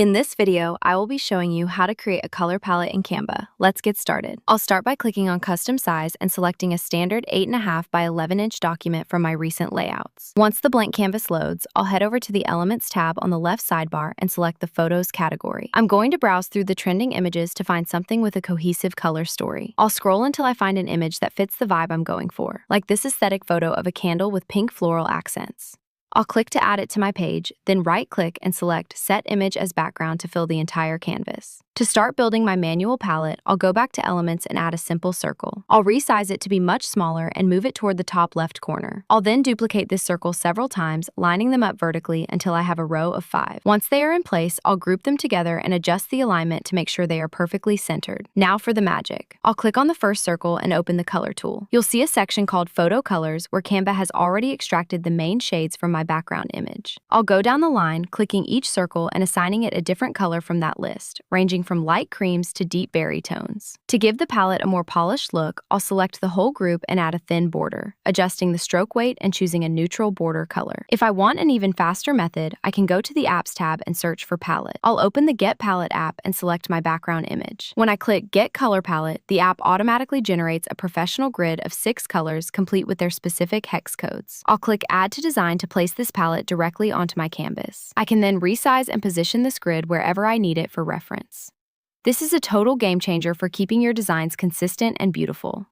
In this video, I will be showing you how to create a color palette in Canva. Let's get started. I'll start by clicking on Custom Size and selecting a standard 8.5 by 11-inch document from my recent layouts. Once the blank canvas loads, I'll head over to the Elements tab on the left sidebar and select the Photos category. I'm going to browse through the trending images to find something with a cohesive color story. I'll scroll until I find an image that fits the vibe I'm going for, like this aesthetic photo of a candle with pink floral accents. I'll click to add it to my page, then right-click and select Set Image as Background to fill the entire canvas. To start building my manual palette, I'll go back to Elements and add a simple circle. I'll resize it to be much smaller and move it toward the top left corner. I'll then duplicate this circle several times, lining them up vertically until I have a row of 5. Once they are in place, I'll group them together and adjust the alignment to make sure they are perfectly centered. Now for the magic. I'll click on the first circle and open the Color tool. You'll see a section called Photo Colors where Canva has already extracted the main shades from my background image. I'll go down the line, clicking each circle and assigning it a different color from that list, ranging from light creams to deep berry tones. To give the palette a more polished look, I'll select the whole group and add a thin border, adjusting the stroke weight and choosing a neutral border color. If I want an even faster method, I can go to the Apps tab and search for Palette. I'll open the Get Palette app and select my background image. When I click Get Color Palette, the app automatically generates a professional grid of 6 colors complete with their specific hex codes. I'll click Add to Design to place this palette directly onto my canvas. I can then resize and position this grid wherever I need it for reference. This is a total game changer for keeping your designs consistent and beautiful.